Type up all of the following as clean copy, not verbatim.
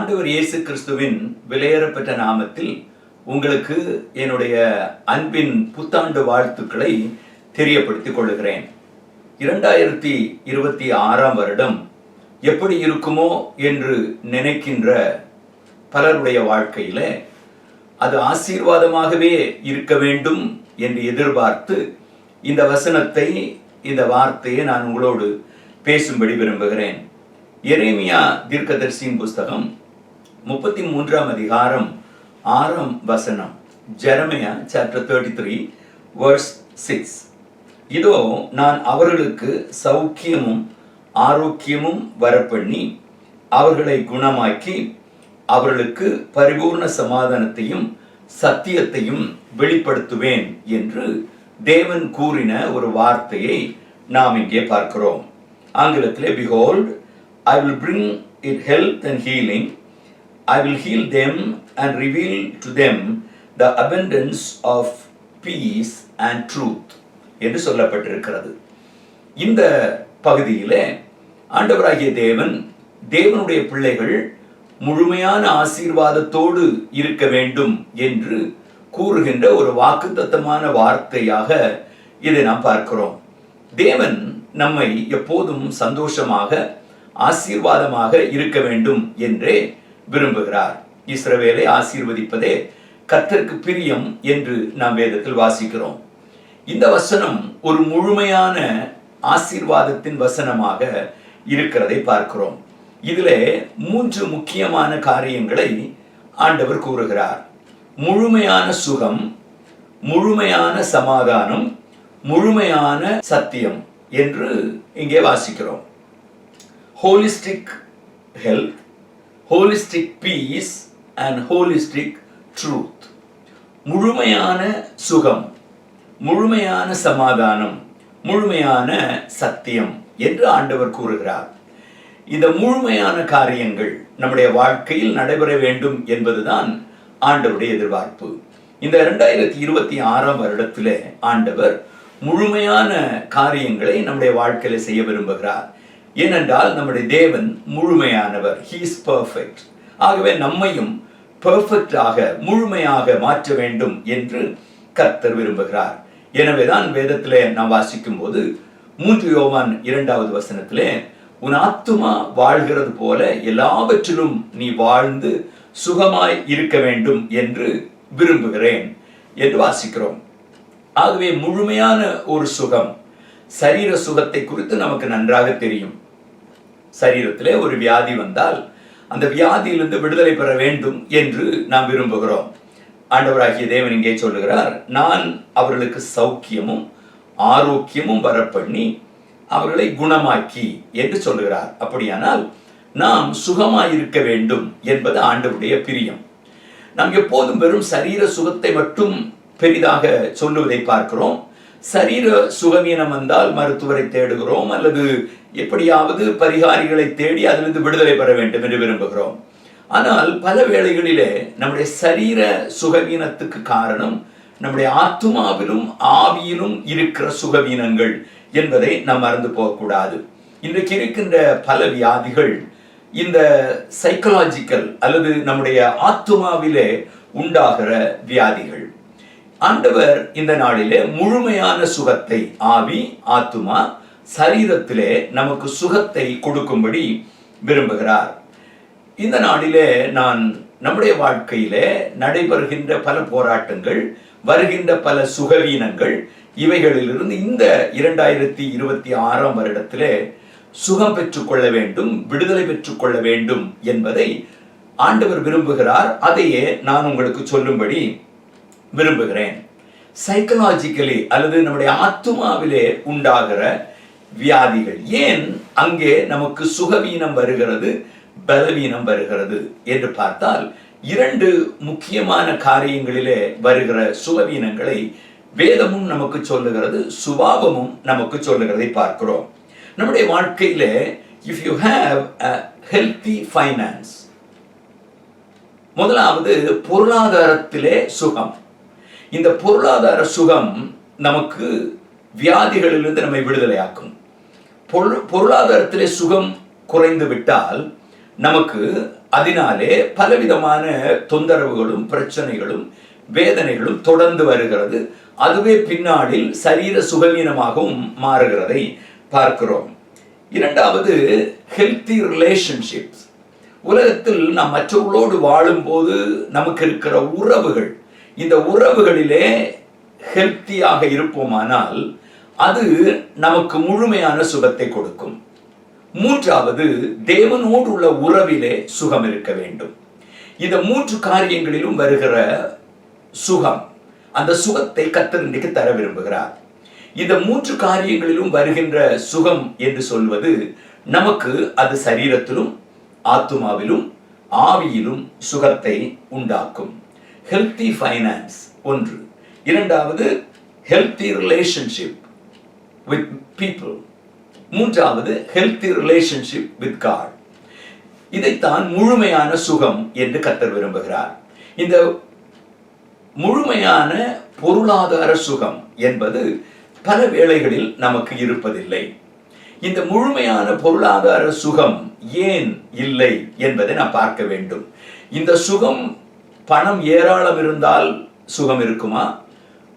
ஆண்டவர் இயேசு கிறிஸ்துவின் விலையேறப்பெற்ற நாமத்தில் உங்களுக்கு என்னுடைய அன்பின் புத்தாண்டு வாழ்த்துக்களை தெரியப்படுத்திக் கொள்கிறேன். 2026 வருடம் எப்படி இருக்குமோ என்று நினைக்கின்ற பலருடைய வாழ்க்கையில அது ஆசீர்வாதமாகவே இருக்க வேண்டும் என்று எதிர்பார்த்து இந்த வசனத்தை, இந்த வார்த்தையை நான் உங்களோடு பேசும்படி விரும்புகிறேன். எரேமியா தீர்க்கதரிசியின் புஸ்தகம் 33 அதிகாரம் 6 வசனம். Jeremiah chapter 33 verse 6. இதோ நான் அவர்களுக்கு சௌக்கியமும் ஆரோக்கியமும் வரப்பண்ணி அவர்களை குணமாக்கி அவர்களுக்கு பரிபூர்ண சமாதானத்தையும் சத்தியத்தையும் வெளிப்படுத்துவேன் என்று தேவன் கூறின ஒரு வார்த்தையை நாம் இங்கே பார்க்கிறோம். ஆங்கிலத்திலே behold, I will bring it health and healing. I will heal them and reveal to them the abundance of peace and truth என்று சொல்லப்பட்டிருக்கிறது. இந்த பகுதியிலே ஆண்டவராகிய தேவனுடைய பிள்ளைகள் முழுமையான ஆசீர்வாதத்தோடு இருக்க வேண்டும் என்று கூறுகின்ற ஒரு வாக்குத்தத்தமான வார்த்தையாக இதை நாம் பார்க்கிறோம். தேவன் நம்மை எப்போதும் சந்தோஷமாக ஆசீர்வாதமாக இருக்க வேண்டும் என்றே விரும்புகிறார். இஸ்ரவேலை ஆசீர்வதிப்பதே கர்த்தருக்கு பிரியம் என்று நாம் வேதத்தில் வாசிக்கிறோம். இந்த வசனம் ஒரு முழுமையான ஆசீர்வாதத்தின் வசனமாக இருக்கிறதை பார்க்கிறோம். இதிலே 3 முக்கியமான காரியங்களை ஆண்டவர் கூறுகிறார். முழுமையான சுகம், முழுமையான சமாதானம், முழுமையான சத்தியம் என்று இங்கே வாசிக்கிறோம். Holistic health, holistic peace and holistic truth. முழுமையான சுகம், முழுமையான சமாதானம், முழுமையான சத்தியம் என்று ஆண்டவர் கூறுகிறார். இந்த முழுமையான காரியங்கள் நம்முடைய வாழ்க்கையில் நடைபெற வேண்டும் என்பதுதான் ஆண்டவருடைய எதிர்பார்ப்பு. இந்த 2026 வருடத்திலே ஆண்டவர் முழுமையான காரியங்களை நம்முடைய வாழ்க்கையில செய்ய விரும்புகிறார். ஏனென்றால் நம்முடைய தேவன் முழுமையானவர். He is perfect. ஆகவே நம்மையும் பெர்ஃபெக்டாக, முழுமையாக மாற்ற வேண்டும் என்று கர்த்தர் விரும்புகிறார். எனவேதான் வேதத்திலே நாம் வாசிக்கும் போது 3 யோவான் 2வது வசனத்திலே உன் ஆத்துமா வாழ்கிறது போல எல்லாவற்றிலும் நீ வாழ்ந்து சுகமாய் இருக்க வேண்டும் என்று விரும்புகிறேன் என்று வாசிக்கிறோம். ஆகவே முழுமையான ஒரு சுகம், சரீர சுகத்தை குறித்து நமக்கு நன்றாக தெரியும். சரீரத்திலே ஒரு வியாதி வந்தால் அந்த வியாதியிலிருந்து விடுதலை பெற வேண்டும் என்று நாம் விரும்புகிறோம். ஆண்டவராகிய தேவன் இங்கே சொல்லுகிறார், நான் அவர்களுக்கு சௌக்கியமும் ஆரோக்கியமும் வரப்பண்ணி அவர்களை குணமாக்கி என்று சொல்லுகிறார். அப்படியானால் நாம் சுகமாயிருக்க வேண்டும் என்பது ஆண்டவருடைய பிரியம். நாம் எப்போதும் வெறும் சரீர சுகத்தை மட்டும் பெரிதாக சொல்லுவதை பார்க்கிறோம். சரீர சுகவீனம் வந்தால் மருத்துவரை தேடுகிறோம், அல்லது எப்படியாவது பரிகாரிகளை தேடி அதிலிருந்து விடுதலை பெற வேண்டும் என்று விரும்புகிறோம். ஆனால் பல வேளைகளிலே நம்முடைய சரீர சுகவீனத்துக்கு காரணம் நம்முடைய ஆத்துமாவிலும் ஆவியிலும் இருக்கிற சுகவீனங்கள் என்பதை நாம் மறந்து போகக்கூடாது. இன்றைக்கு இருக்கின்ற பல வியாதிகள் இந்த சைக்கலாஜிக்கல் அல்லது நம்முடைய ஆத்துமாவிலே உண்டாகிற வியாதிகள். ஆண்டவர் இந்த நாளிலே முழுமையான சுகத்தை, ஆவி, ஆத்துமா, சரீரத்திலே நமக்கு சுகத்தை கொடுக்கும்படி விரும்புகிறார். இந்த நாளிலே நான் நம்முடைய வாழ்க்கையிலே நடைபெறுகின்ற பல போராட்டங்கள், வருகின்ற பல சுகவீனங்கள், இவைகளிலிருந்து இந்த 2026 வருடத்திலே சுகம் பெற்றுக்கொள்ள வேண்டும், விடுதலை பெற்றுக்கொள்ள வேண்டும் என்பதை ஆண்டவர் விரும்புகிறார். அதையே நான் உங்களுக்கு சொல்லும்படி விரும்புகிறேன். சைக்கலாஜிக்கலி அல்லது நம்முடைய ஆத்துமாவிலே உண்டாகிற வியாதிகள், ஏன் அங்கே நமக்கு சுகவீனம் வருகிறது, பலவீனம் வருகிறது என்று பார்த்தால் 2 முக்கியமான காரியங்களிலே வருகிற சுகவீனங்களை வேதமும் நமக்கு சொல்லுகிறது, சுபாவமும் நமக்கு சொல்லுகிறதை பார்க்கிறோம். நம்முடைய வாழ்க்கையிலே if you have a healthy finance, முதலாவது பொருளாதாரத்திலே சுகம். இந்த பொருளாதார சுகம் நமக்கு வியாதிகளிலிருந்து நம்மை விடுதலையாக்கும். பொருளாதாரத்திலே சுகம் குறைந்து விட்டால் நமக்கு அதனாலே பலவிதமான தொந்தரவுகளும் பிரச்சனைகளும் வேதனைகளும் தொடர்ந்து வருகிறது. அதுவே பின்னாளில் சரீர சுகவீனமாகவும் மாறுகிறதை பார்க்கிறோம். இரண்டாவது, ஹெல்த்தி ரிலேஷன்ஷிப்ஸ். உலகத்தில் நாம் மற்றவர்களோடு வாழும்போது நமக்கு இருக்கிற உறவுகள், இந்த உறவுகளிலே ஹெல்த்தியாக இருப்போமானால் அது நமக்கு முழுமையான சுகத்தை கொடுக்கும். மூன்றாவது, தேவனோடு உள்ள உறவிலே சுகம் இருக்க வேண்டும். இந்த மூன்று காரியங்களிலும் வருகிற சுகம், அந்த சுகத்தை கர்த்தர் இன்றைக்கு தர விரும்புகிறார். இந்த மூன்று காரியங்களிலும் வருகின்ற சுகம் என்று சொல்வது நமக்கு அது சரீரத்திலும் ஆத்துமாவிலும் ஆவியிலும் சுகத்தை உண்டாக்கும். ஹெல்த்தி ஃபைனான்ஸ் ஒன்று. இரண்டாவது, ஹெல்த்தி ரிலேஷன்ஷிப் வித் பீப்புள். மூன்றாவது, ஹெல்த்தி ரிலேஷன்ஷிப் வித் காட். இதைத்தான் முழுமையான சுகம் என்று கர்த்தர் விரும்புகிறார். இந்த முழுமையான பொருளாதார சுகம் என்பது பல வேளைகளில் நமக்கு இருப்பதில்லை. இந்த முழுமையான பொருளாதார சுகம் ஏன் இல்லை என்பதை நாம் பார்க்க வேண்டும். இந்த சுகம், பணம் ஏராளம் இருந்தால் சுகம் இருக்குமா,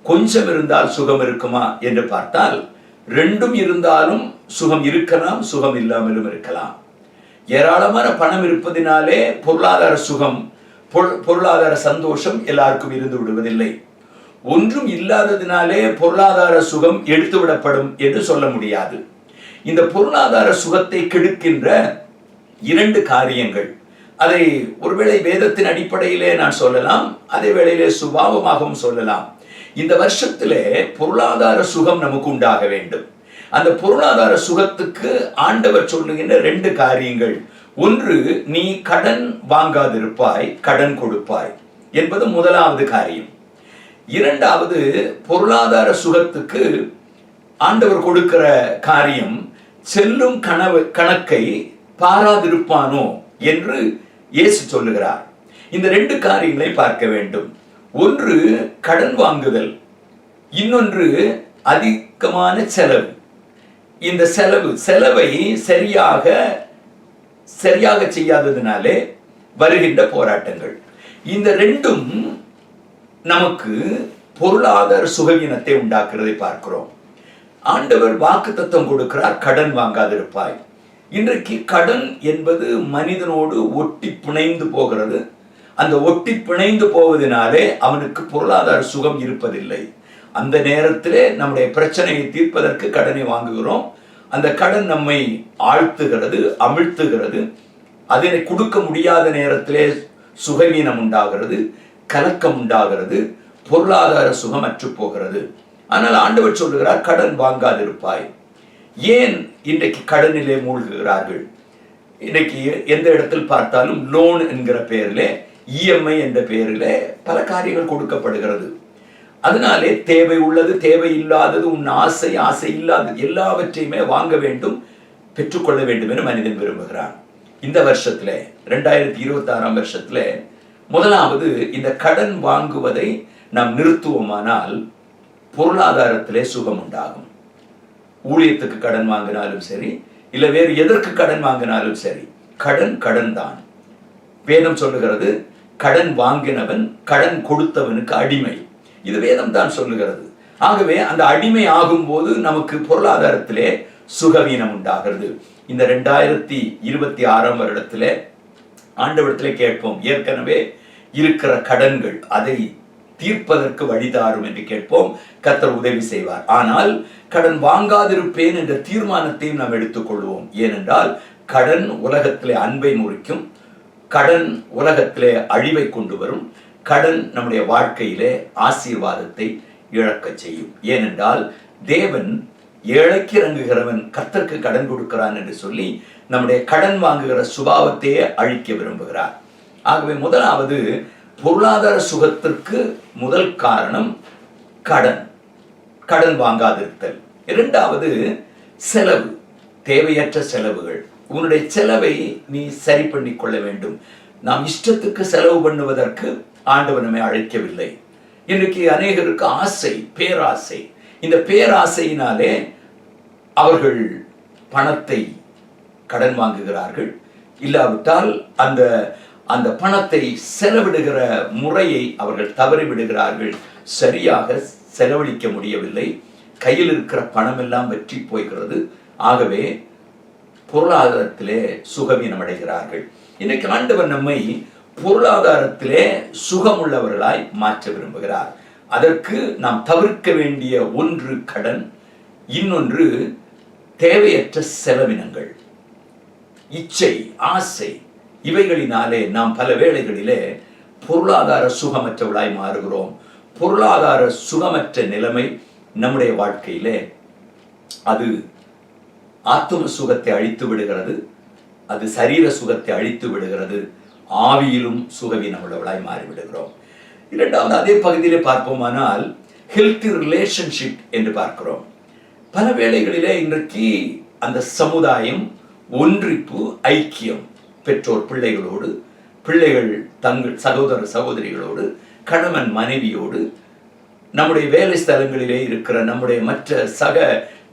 கொஞ்சம் இருந்தால் சுகம் இருக்குமா என்று பார்த்தால் ரெண்டும் இருந்தாலும் சுகம் இருக்கலாம், சுகம் இல்லாமலும் இருக்கலாம். ஏராளமான பணம் இருப்பதினாலே பொருளாதார சுகம், பொருளாதார சந்தோஷம் எல்லாருக்கும் இருந்து விடுவதில்லை. ஒன்றும் இல்லாததினாலே பொருளாதார சுகம் எடுத்து விடப்படும் என்று சொல்ல முடியாது. இந்த பொருளாதார சுகத்தை கெடுக்கின்ற இரண்டு காரியங்கள், அதை ஒருவேளை வேதத்தின் அடிப்படையிலே நான் சொல்லலாம், அதே வேளையிலே சுபாவமாகவும் சொல்லலாம். இந்த வருஷத்திலே பொருளாதார சுகம் நமக்கு உண்டாக வேண்டும். அந்த பொருளாதார சுகத்துக்கு ஆண்டவர் சொல்லுகின்ற ரெண்டு காரியங்கள். ஒன்று, நீ கடன் வாங்காதிருப்பாய், கடன் கொடுப்பாய் என்பது முதலாவது காரியம். இரண்டாவது, பொருளாதார சுகத்துக்கு ஆண்டவர் கொடுக்கிற காரியம், செல்லும் கணக்கை பாராதிருப்பானோ என்று இயேசு சொல்லுகிறார். இந்த ரெண்டு காரியங்களை பார்க்க வேண்டும். ஒன்று கடன் வாங்குதல், இன்னொன்று அதிகமான செலவு. இந்த செலவை சரியாக செய்யாததினாலே வருகின்ற போராட்டங்கள். இந்த ரெண்டும் நமக்கு பொருளாதார சுகவீனத்தை உண்டாக்குறதை பார்க்கிறோம். ஆண்டவர் வாக்குத்தத்தம் கொடுக்கிறார், கடன் வாங்காதிருப்பாய். இன்றைக்கு கடன் என்பது மனிதனோடு ஒட்டி பிணைந்து போகிறது. அந்த ஒட்டி பிணைந்து போவதனாலே அவனுக்கு பொருளாதார சுகம் இருப்பதில்லை. அந்த நேரத்திலே நம்முடைய பிரச்சனையை தீர்ப்பதற்கு கடனை வாங்குகிறோம். அந்த கடன் நம்மை ஆழ்த்துகிறது, அமிழ்த்துகிறது. அதனை கொடுக்க முடியாத நேரத்திலே சுகவீனம் உண்டாகிறது, கலக்கம் உண்டாகிறது, பொருளாதார சுகம் அற்று போகிறது. ஆனால் ஆண்டவர் சொல்லுகிறார், கடன் வாங்காதிருப்பாய். ஏன் இன்றைக்கு கடனிலே மூழ்குகிறார்கள்? இன்றைக்கு எந்த இடத்தில் பார்த்தாலும் லோன் என்கிற பெயரிலே, இஎம்ஐ என்ற பெயரிலே பல காரியங்கள் கொடுக்கப்படுகிறது. அதனாலே தேவை உள்ளது, தேவை இல்லாதது, உன் ஆசை, ஆசை இல்லாதது எல்லாவற்றையுமே வாங்க வேண்டும், பெற்றுக்கொள்ள வேண்டும் என மனிதன் விரும்புகிறான். இந்த வருஷத்துல 2026 வருஷத்துல முதலாவது, இந்த கடன் வாங்குவதை நாம் நிறுத்துவோமானால் பொருளாதாரத்திலே சுகம் உண்டாகும். ஊழியத்துக்கு கடன் வாங்கினாலும் சரி, இல்லை வேறு எதற்கு கடன் வாங்கினாலும் சரி, கடன் தான். வேதம் சொல்லுகிறது, கடன் வாங்கினவன் கடன் கொடுத்தவனுக்கு அடிமை. இது வேதம் தான் சொல்லுகிறது. ஆகவே அந்த அடிமை ஆகும்போது நமக்கு பொருளாதாரத்திலே சுகவீனம் உண்டாகிறது. இந்த 2026 வருடத்திலே ஆண்டவரிடத்திலே கேட்போம், ஏற்கனவே இருக்கிற கடன்கள் அதை தீர்ப்பதற்கு வழிதாரும் என்று கேட்போம். கர்த்தர் உதவி செய்வார். ஆனால் கடன் வாங்காதிருப்பேன் என்ற தீர்மானத்தையும் நாம் எடுத்துக்கொள்வோம். ஏனென்றால் கடன் உலகத்திலே அன்பை முறிக்கும், கடன் உலகத்திலே அழிவை கொண்டு வரும், கடன் நம்முடைய வாழ்க்கையிலே ஆசீர்வாதத்தை இழக்க செய்யும். ஏனென்றால் தேவன் ஏழைக்கு இறங்குகிறவன் கர்த்தருக்கு கடன் கொடுக்கிறான் என்று சொல்லி நம்முடைய கடன் வாங்குகிற சுபாவத்தையே அழிக்க விரும்புகிறார். ஆகவே முதலாவது பொருளாதார சுகத்திற்கு முதல் காரணம் கடன் வாங்காதிருத்தல். இரண்டாவது செலவு, தேவையற்ற செலவுகள். உன்னுடைய செலவை நீ சரி பண்ணி கொள்ள வேண்டும். நாம் இஷ்டத்துக்கு செலவு பண்ணுவதற்கு ஆண்டவர் நம்மை அழைக்கவில்லை. இன்றைக்கு அநேகருக்கு ஆசை, பேராசை. இந்த பேராசையினாலே அவர்கள் பணத்தை கடன் வாங்குகிறார்கள். இல்லாவிட்டால் அந்த அந்த பணத்தை செலவிடுகிற முறையை அவர்கள் தவறிவிடுகிறார்கள். சரியாக செலவழிக்க முடியவில்லை. கையில் இருக்கிற பணம் எல்லாம் வெற்றி போய்கிறது. ஆகவே பொருளாதாரத்திலே சுகவீனம் அடைகிறார்கள். இன்னைக்கு ஆண்டவர் நம்மை பொருளாதாரத்திலே சுகமுள்ளவர்களாய் மாற்ற விரும்புகிறார். அதற்கு நாம் தவிர்க்க வேண்டிய ஒன்று கடன், இன்னொன்று தேவையற்ற செலவினங்கள், இச்சை, ஆசை. இவைகளினாலே நாம் பல வேளைகளிலே பொருளாதார சுகமற்றவர்களாய் மாறுகிறோம். பொருளாதார சுகமற்ற நிலைமை நம்முடைய வாழ்க்கையிலே அது ஆத்தும சுகத்தை அழித்து விடுகிறது, அது சரீர சுகத்தை அழித்து விடுகிறது, ஆவியிலும் சுகவீனம் உள்ளவர்களாய் மாறிவிடுகிறோம். இரண்டாவது அதே பகுதியிலே பார்ப்போமானால் ஹெல்த்தி ரிலேஷன்ஷிப் என்று பார்க்கிறோம். பல வேளைகளிலே இன்றைக்கு அந்த சமுதாயம் ஒன்றிப்பு, ஐக்கியம், பெற்றோர் பிள்ளைகளோடு, பிள்ளைகள் தங்கள் சகோதர சகோதரிகளோடு, கணவன் மனைவியோடு, நம்முடைய வேலை ஸ்தலங்களிலே இருக்கிற நம்முடைய மற்ற சக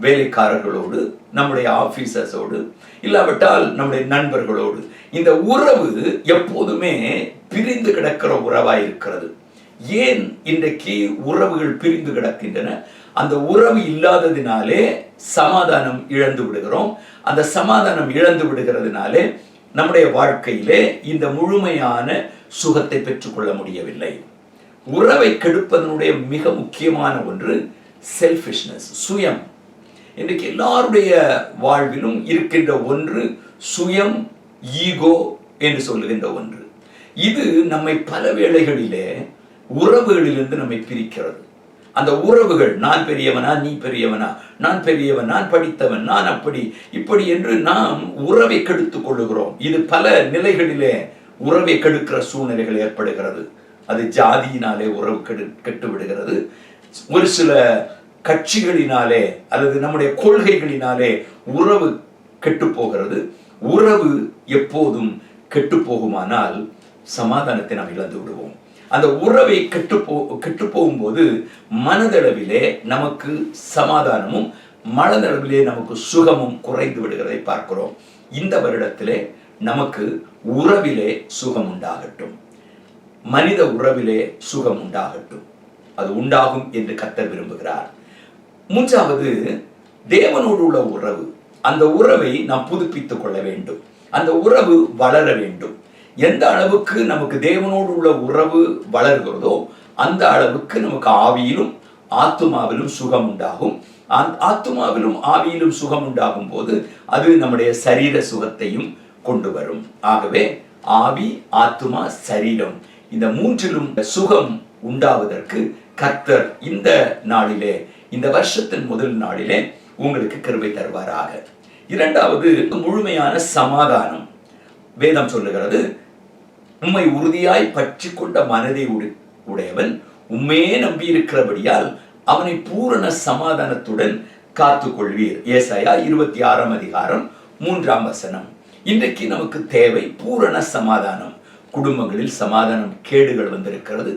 வேலைக்காரர்களோடு, நம்முடைய ஆபீசர்ஸோடு, இல்லாவிட்டால் நம்முடைய நண்பர்களோடு, இந்த உறவு எப்போதுமே பிரிந்து கிடக்கிற உறவாய் இருக்கிறது. ஏன் இன்றைக்கு உறவுகள் பிரிந்து கிடக்கின்றன? அந்த உறவு இல்லாததினாலே சமாதானம் இழந்து விடுகிறோம். அந்த சமாதானம் இழந்து விடுகிறதுனாலே நம்முடைய வாழ்க்கையிலே இந்த முழுமையான சுகத்தை பெற்றுக்கொள்ள முடியவில்லை. உறவை கெடுப்பதனுடைய மிக முக்கியமான ஒன்று செல்ஃபிஷ்னஸ், சுயம். இன்றைக்கு எல்லாருடைய வாழ்விலும் இருக்கின்ற ஒன்று சுயம், ஈகோ என்று சொல்லுகின்ற ஒன்று. இது நம்மை பல வேளைகளிலே உறவுகளிலிருந்து நம்மை பிரிக்கிறது. அந்த உறவுகள், நான் பெரியவனா, நீ பெரியவனா, நான் பெரியவன், நான் படித்தவன், நான் அப்படி இப்படி என்று நாம் உறவை கெடுத்துக் கொள்ளுகிறோம். இது பல நிலைகளிலே உறவை கெடுக்கிற சூழ்நிலைகள் ஏற்படுகிறது. அது ஜாதியினாலே உறவு கெட்டு விடுகிறது. ஒரு சில கட்சிகளினாலே அல்லது நம்முடைய கொள்கைகளினாலே உறவு கெட்டு போகிறது. உறவு எப்போதும் கெட்டு போகுமானால் சமாதானத்தை நாம் இழந்து விடுவோம். அந்த உறவை கெட்டு போகும்போது மனதளவிலே நமக்கு சமாதானமும் மனதளவிலே நமக்கு சுகமும் குறைந்து விடுகிறதை பார்க்கிறோம். இந்த வருடத்திலே நமக்கு உறவிலே சுகம் உண்டாகட்டும், மனித உறவிலே சுகம் உண்டாகட்டும். அது உண்டாகும் என்று கர்த்தர் விரும்புகிறார். மூன்றாவது, தேவனோடு உள்ள உறவு. அந்த உறவை நாம் புதுப்பித்துக் கொள்ள வேண்டும். அந்த உறவு வளர வேண்டும். எந்த அளவுக்கு நமக்கு தேவனோடு உள்ள உறவு வளர்கிறதோ அந்த அளவுக்கு நமக்கு ஆவியிலும் ஆத்துமாவிலும் சுகம் உண்டாகும். ஆத்துமாவிலும் ஆவியிலும் சுகம் உண்டாகும் போது அது நம்முடைய சரீர சுகத்தையும் கொண்டு வரும். ஆகவே ஆவி, ஆத்துமா, சரீரம், இந்த மூன்றிலும் சுகம் உண்டாவதற்கு கர்த்தர் இந்த நாளிலே, இந்த வருஷத்தின் முதல் நாளிலே உங்களுக்கு கிருபை தருவாராக. இரண்டாவது, முழுமையான சமாதானம். வேதம் சொல்லுகிறது, உம்மை உறுதியாய் பற்றி கொண்ட மனதை உடையவன் உம்மையே நம்பியிருக்கிறபடியால் அவனை பூரண சமாதானத்துடன் காத்து கொள்வீர். ஏசாயா 26:3. இன்றைக்கு நமக்கு தேவை பூரண சமாதானம். குடும்பங்களில் சமாதானம் கேடுகள் வந்திருக்கிறது.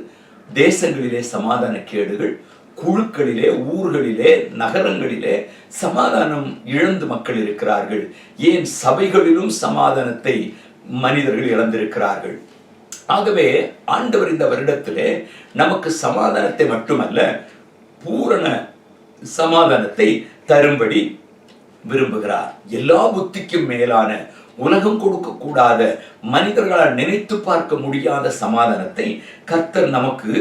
தேசங்களிலே சமாதான கேடுகள், குழுக்களிலே, ஊர்களிலே, நகரங்களிலே சமாதானம் இழந்து மக்கள் இருக்கிறார்கள். ஏன் சபைகளிலும் சமாதானத்தை மனிதர்கள் இழந்திருக்கிறார்கள். ஆகவே ஆண்டவர் இந்த வருடத்திலே நமக்கு சமாதானத்தை மட்டுமல்ல, பூரண சமாதானத்தை தரும்படி விரும்புகிறார். எல்லா புத்திக்கும் மேலான, உலகம் கொடுக்கக்கூடாத, மனிதர்களால் நினைத்து பார்க்க முடியாத சமாதானத்தை கர்த்தர் நமக்கு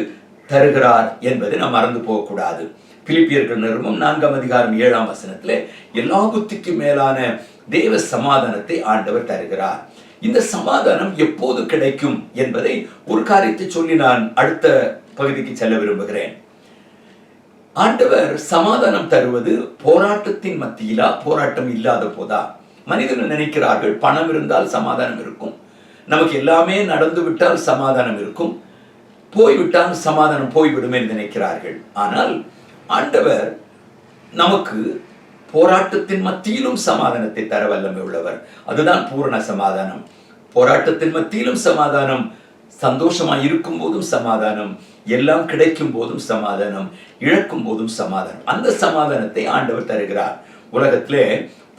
தருகிறார் என்பதை நாம் மறந்து போகக்கூடாது. பிலிப்பியர்கள் நிருபம் 4:7 எல்லா புத்திக்கும் மேலான தேவ சமாதானத்தை ஆண்டவர் தருகிறார். இந்த சமாதானம் எப்போது கிடைக்கும் என்பதை ஒரு காரியத்தை சொல்லி நான் அடுத்த பகுதிக்கு செல்ல விரும்புகிறேன். ஆண்டவர் சமாதானம் தருவது போராட்டத்தின் மத்தியிலா, போராட்டம் இல்லாத போதா? மனிதர்கள் நினைக்கிறார்கள், பணம் இருந்தால் சமாதானம் இருக்கும், நமக்கு எல்லாமே நடந்து விட்டால் சமாதானம் இருக்கும், போய்விட்டால் சமாதானம் போய்விடும் என்று நினைக்கிறார்கள். ஆனால் ஆண்டவர் நமக்கு போராட்டத்தின் மத்தியிலும் சமாதானத்தை தர வல்லமை உள்ளவர். அதுதான் பூரண சமாதானம். போராட்டத்தின் மத்தியிலும் சமாதானம், சந்தோஷமாய் இருக்கும் போதும் சமாதானம், எல்லாம் கிடைக்கும் போதும் சமாதானம், இழக்கும் போதும் சமாதானம். அந்த சமாதானத்தை ஆண்டவர் தருகிறார். உலகத்திலே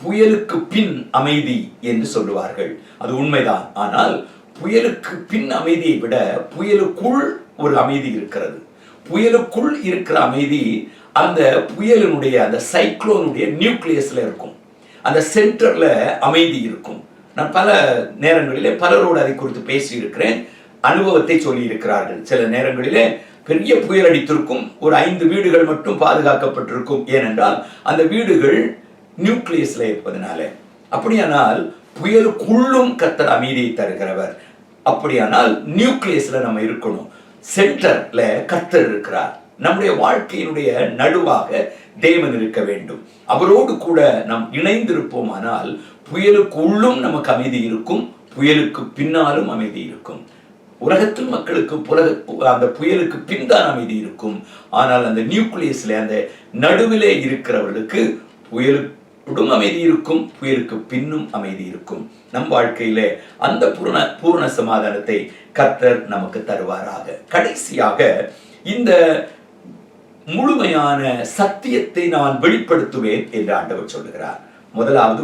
புயலுக்கு பின் அமைதி என்று சொல்லுவார்கள். அது உண்மைதான். ஆனால் புயலுக்கு பின் அமைதியை விட புயலுக்குள் ஒரு அமைதி இருக்கிறது. புயலுக்குள் இருக்கிற அமைதி அந்த புயலினுடைய அந்த சைக்ளோனுடைய நியூக்ளியஸ்ல இருக்கும், அந்த சென்டர்ல அமைதி இருக்கும். நான் பல நேரங்களிலே பலரோடு அதை குறித்து பேசி இருக்கிறேன், அனுபவத்தை சொல்லி இருக்கிறார்கள். சில நேரங்களிலே பெரிய புயல் அடித்திருக்கும், ஒரு 5 வீடுகள் மட்டும் பாதுகாக்கப்பட்டிருக்கும். ஏனென்றால் அந்த வீடுகள் நியூக்ளியஸ்ல இருப்பதனால. அப்படியானால் புயலுக்குள்ளும் கர்த்தர் அமைதியை தருகிறவர். அப்படியானால் நியூக்ளியஸ்ல நம்ம இருக்கணும், சென்டர்ல கர்த்தர் இருக்கிறார். நம்முடைய வாழ்க்கையினுடைய நடுவாக தேவன் இருக்க வேண்டும். அவரோடு கூட நாம் இணைந்திருப்போமானால் புயலுக்கு உள்ளும் நமக்கு அமைதி இருக்கும், புயலுக்கு பின்னாலும் அமைதி இருக்கும். உலகத்தில் மக்களுக்கு அந்த புயலுக்கு பின் தான் அமைதி இருக்கும். ஆனால் அந்த நியூக்ளியஸ்ல அந்த நடுவிலே இருக்கிறவர்களுக்கு புயலுக்கும் அமைதி இருக்கும், புயலுக்கு பின்னும் அமைதி இருக்கும். நம் வாழ்க்கையிலே அந்த பூரண சமாதானத்தை கர்த்தர் நமக்கு தருவாராக. கடைசியாக இந்த முழுமையான சத்தியத்தை நான் வெளிப்படுத்துவேன் என்று ஆண்டவர் சொல்லுகிறார். முதலாவது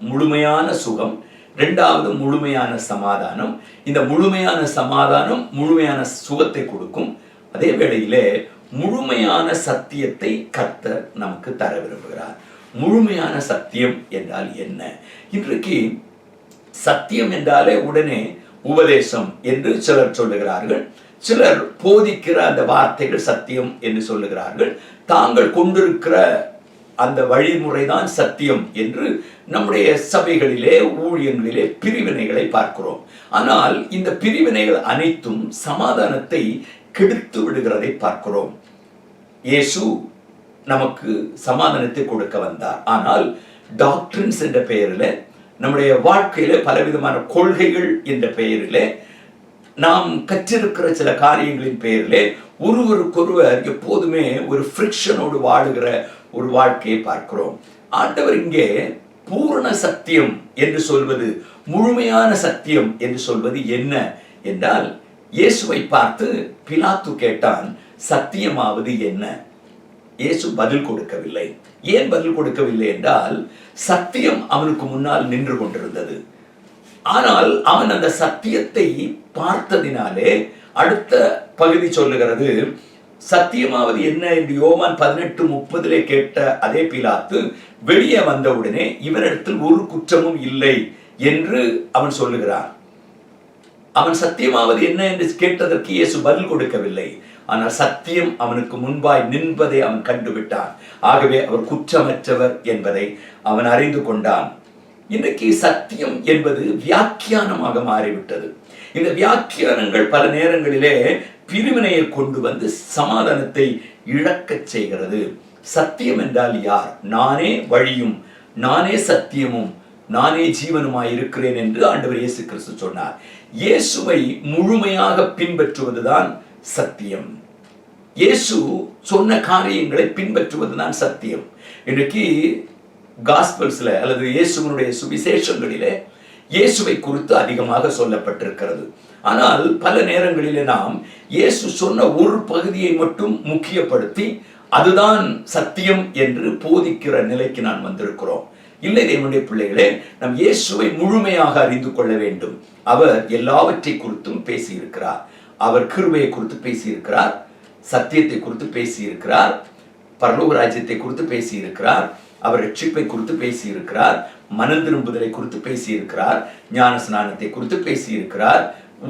முழுமையான சுகம், இரண்டாவது முழுமையான சமாதானம். இந்த முழுமையான சமாதானம் முழுமையான சுகத்தை கொடுக்கும். அதே வேளையிலே முழுமையான சத்தியத்தை கர்த்தர் நமக்கு தர விரும்புகிறார். முழுமையான சத்தியம் என்றால் என்ன? இன்றைக்கு சத்தியம் என்றாலே உடனே உபதேசம் என்று சிலர் சொல்லுகிறார்கள். சிலர் போதிக்கிற அந்த வார்த்தைகள் சத்தியம் என்று சொல்லுகிறார்கள். தாங்கள் கொண்டிருக்கிற அந்த வழிமுறைதான் சத்தியம் என்று நம்முடைய சபைகளிலே ஊழியங்களிலே பிரிவினைகளை பார்க்கிறோம். ஆனால் இந்த பிரிவினைகள் அனைத்தும் சமாதானத்தை கெடுத்து விடுகிறதை பார்க்கிறோம். இயேசு நமக்கு சமாதானத்தை கொடுக்க வந்தார். ஆனால் டாக்டரின்ஸ் என்ற பெயரில், நம்முடைய வாழ்க்கையில பலவிதமான கொள்கைகள் என்ற பெயரிலே, நாம் கற்றிருக்கிற சில காரியங்களின் பெயரிலே ஒருவருக்கொருவர் எப்போதுமே ஒரு ஃப்ரிக்ஷனோடு வாழுகிற ஒரு வாழ்க்கையை பார்க்கிறோம். ஆண்டவர் இங்கே பூரண சத்தியம் என்று சொல்வது, முழுமையான சத்தியம் என்று சொல்வது என்ன என்றால், இயேசுவை பார்த்து பிலாத்து கேட்டான், சத்தியமாவது என்ன? இயேசு பதில் கொடுக்கவில்லை. ஏன் பதில் கொடுக்கவில்லை என்றால், சத்தியம் அவனுக்கு முன்னால் நின்று கொண்டிருந்தது. ஆனால் அவன் அந்த சத்தியத்தை பார்த்ததினாலே அடுத்த பகுதி சொல்லுகிறது, சத்தியமாவது என்ன என்று யோவான் 18:30 கேட்ட அதே பிலாத்து வெளியே வந்தவுடனே இவனிடத்தில் ஒரு குற்றமும் இல்லை என்று அவன் சொல்லுகிறான். அவன் சத்தியமாவது என்ன என்று கேட்டதற்கு இயேசு பதில் கொடுக்கவில்லை. ஆனால் சத்தியம் அவனுக்கு முன்பாய் நின்பதை அவன் கண்டுவிட்டான். ஆகவே அவர் குற்றமற்றவர் என்பதை அவன் அறிந்து கொண்டான். இன்றைக்கு சத்தியம் என்பது வியாக்கியானமாக மாறிவிட்டது. இந்த வியாக்கியானங்கள் பல நேரங்களிலே பிரிவினையை கொண்டு வந்து சமாதானத்தை இழக்கச் செய்கிறது. சத்தியம் என்றால் யார்? நானே வழியும், நானே சத்தியமும், நானே ஜீவனுமாய் இருக்கிறேன் என்று ஆண்டவர் இயேசு கிறிஸ்து சொன்னார். இயேசுவை முழுமையாக பின்பற்றுவதுதான் சத்தியம். இயேசு சொன்ன காரியங்களை பின்பற்றுவதுதான் சத்தியம். இன்றைக்கு காஸ்பல்ஸ்ல அல்லது இயேசுவினுடைய சுவிசேஷங்களிலே இயேசுவை குறித்து அதிகமாக சொல்லப்பட்டிருக்கிறது. ஆனால் பல நேரங்களிலே நாம் இயேசு சொன்ன ஒரு பகுதியை மட்டும் முக்கியப்படுத்தி அதுதான் சத்தியம் என்று போதிக்கிற நிலைக்கு நான் வந்திருக்கிறோம். இல்லை தேவனுடைய பிள்ளைகளே, நம் இயேசுவை முழுமையாக அறிந்து கொள்ள வேண்டும். அவர் எல்லாவற்றை குறித்தும் பேசியிருக்கிறார். அவர் கிருபையை குறித்து பேசியிருக்கிறார், சத்தியத்தை குறித்து பேசியிருக்கிறார், பரலோக ராஜ்யத்தை குறித்து பேசியிருக்கிறார், அவர் ரட்சிப்பை குறித்து பேசியிருக்கிறார், மனம் திரும்புதலை குறித்து பேசியிருக்கிறார், ஞான ஸ்நானத்தை குறித்து பேசியிருக்கிறார்,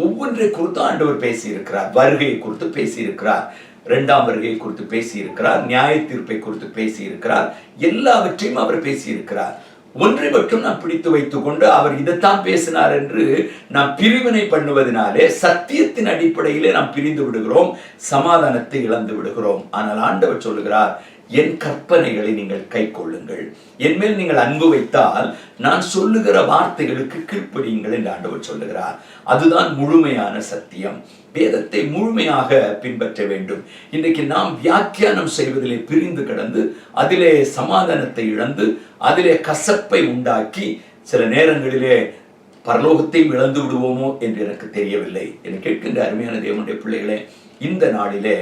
ஒவ்வொன்றை குறித்து ஆண்டவர் பேசியிருக்கிறார். வருகையை குறித்து பேசியிருக்கிறார், 2ஆம் வருகையை குறித்து பேசியிருக்கிறார், நியாய தீர்ப்பை குறித்து பேசியிருக்கிறார். எல்லாவற்றையும் அவர் பேசியிருக்கிறார். ஒன்றை மட்டும் நாம் பிடித்து வைத்துக் கொண்டு அவர் இதைத்தான் பேசினார் என்று நாம் பிரிவினை பண்ணுவதனாலே சத்தியத்தின் அடிப்படையிலே நாம் பிரிந்து விடுகிறோம், சமாதானத்தை இழந்து விடுகிறோம். ஆனால் ஆண்டவர் சொல்லுகிறார், என் கற்பனைகளை நீங்கள் கை கொள்ளுங்கள், என் மேல் நீங்கள் அன்பு வைத்தால் நான் சொல்லுகிற வார்த்தைகளுக்கு கீழ்ப்படியுங்கள் என்று ஆண்டவர் சொல்லுகிறார். அதுதான் முழுமையான சத்தியம். வேதத்தை முழுமையாக பின்பற்ற வேண்டும். இன்றைக்கு நாம் வியாக்கியானம் செய்வதிலே பிரிந்து கிடந்து அதிலே சமாதானத்தை இழந்து அதிலே கசப்பை உண்டாக்கி சில நேரங்களிலே பரலோகத்தையும் இழந்து விடுவோமோ என்று எனக்கு தெரியவில்லை. என்று கேட்கின்ற அருமையான தேவனுடைய பிள்ளைகளே, இந்த நாளிலே,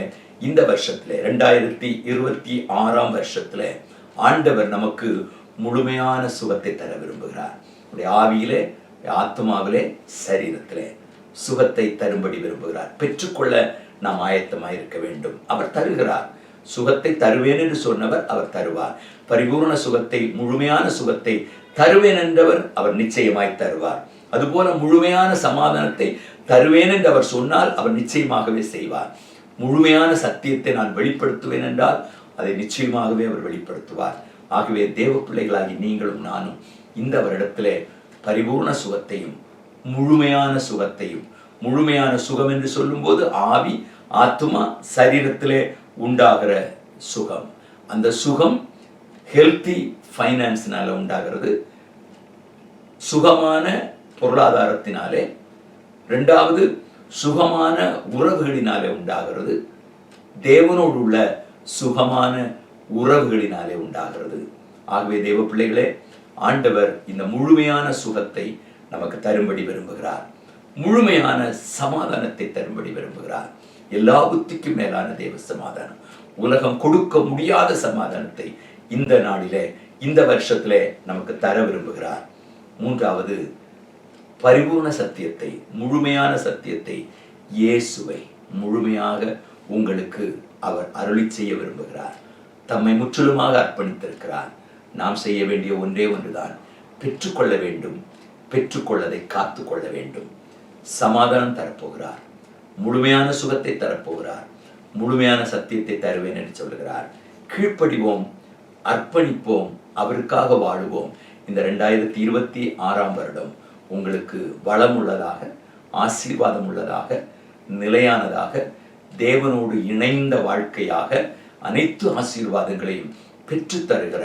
இந்த வருஷத்துல 2026 வருஷத்துல ஆண்டவர் நமக்கு முழுமையான சுகத்தை தர விரும்புகிறார். உடைய ஆவியிலே, ஆத்மாவிலே, சரீரத்திலே சுகத்தை தரும்படி விரும்புகிறார். பெற்றுக்கொள்ள நாம் ஆயத்தமாய் இருக்க வேண்டும். அவர் தருகிறார். சுகத்தை தருவேன் என்று சொன்னவர் அவர் தருவார். பரிபூர்ண சுகத்தை, முழுமையான சுகத்தை தருவேன் என்றவர் அவர் நிச்சயமாய் தருவார். அதுபோல முழுமையான சமாதானத்தை தருவேன் என்று அவர் சொன்னால் அவர் நிச்சயமாகவே செய்வார். முழுமையான சத்தியத்தை நான் வெளிப்படுத்துவேன் என்றால் அதை நிச்சயமாகவே அவர் வெளிப்படுத்துவார். ஆகவே தேவ பிள்ளைகளாகி நீங்களும் நானும் இந்த வருடத்திலே பரிபூர்ண சுகத்தையும் முழுமையான சுகத்தையும், முழுமையான சுகம் என்று சொல்லும்போது ஆவி, ஆத்மா, சரீரத்திலே உண்டாகிற சுகம், அந்த சுகம் ஹெல்த்தி ஃபைனான்ஸ்னால உண்டாகிறது, சுகமான பொருளாதாரத்தினாலே, இரண்டாவது சுகமான உறவுகளினாலே உண்டாகிறது, தேவனோடு உள்ள சுகமான உறவுகளினாலே உண்டாகிறது. ஆகவே தேவ பிள்ளைகளே, ஆண்டவர் இந்த முழுமையான சுகத்தை நமக்கு தரும்படி விரும்புகிறார். முழுமையான சமாதானத்தை தரும்படி விரும்புகிறார். எல்லா புத்திக்கும் மேலான தேவ சமாதானம், உலகம் கொடுக்க முடியாத சமாதானத்தை இந்த நாளிலே, இந்த வருஷத்திலே நமக்கு தர விரும்புகிறார். மூன்றாவது, பரிபூர்ண சத்தியத்தை, முழுமையான சத்தியத்தை, இயேசுவை முழுமையாக உங்களுக்கு அவர் அருளி செய்ய விரும்புகிறார். தம்மை முற்றிலுமாக அர்ப்பணித்திருக்கிறார். நாம் செய்ய வேண்டிய ஒன்றே ஒன்றுதான், பெற்றுக்கொள்ள வேண்டும். பெற்றுக்கொள்ளதை காத்து கொள்ள வேண்டும். சமாதானம் தரப்போகிறார். முழுமையான சுகத்தை தரப்போகிறார். முழுமையான சத்தியத்தை தருவேன் என்று சொல்லுகிறார். கீழ்ப்படிவோம், அர்ப்பணிப்போம், அவருக்காக வாழுவோம். இந்த 2026 வருடம் உங்களுக்கு வளம் உள்ளதாக, ஆசீர்வாதம் உள்ளதாக, நிலையானதாக, தேவனோடு இணைந்த வாழ்க்கையாக, அனைத்து ஆசீர்வாதங்களையும் பெற்று தருகிற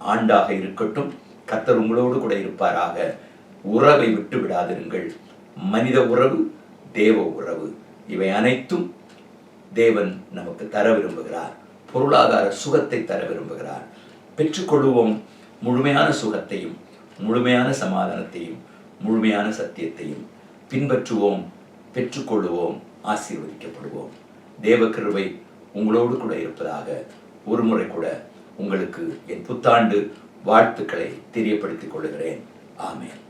ஆண்டாக இருக்கட்டும். கர்த்தர் உங்களோடு கூட இருப்பாராக. உறவை விட்டு விடாதிருங்கள். மனித உறவு, தேவ உறவு, இவை அனைத்தும் தேவன் நமக்கு தர விரும்புகிறார். பொருளாதார சுகத்தை தர விரும்புகிறார். பெற்றுக்கொள்வோம் முழுமையான சுகத்தையும், முழுமையான சமாதானத்தையும், முழுமையான சத்தியத்தையும். பின்பற்றுவோம், பெற்றுக்கொள்வோம், ஆசீர்வதிக்கப்படுவோம். தேவ கிருபை உங்களோடு கூட இருப்பதாக ஒரு முறை கூட உங்களுக்கு என் புத்தாண்டு வாழ்த்துக்களை தெரியப்படுத்திக் கொள்கிறேன். ஆமென்.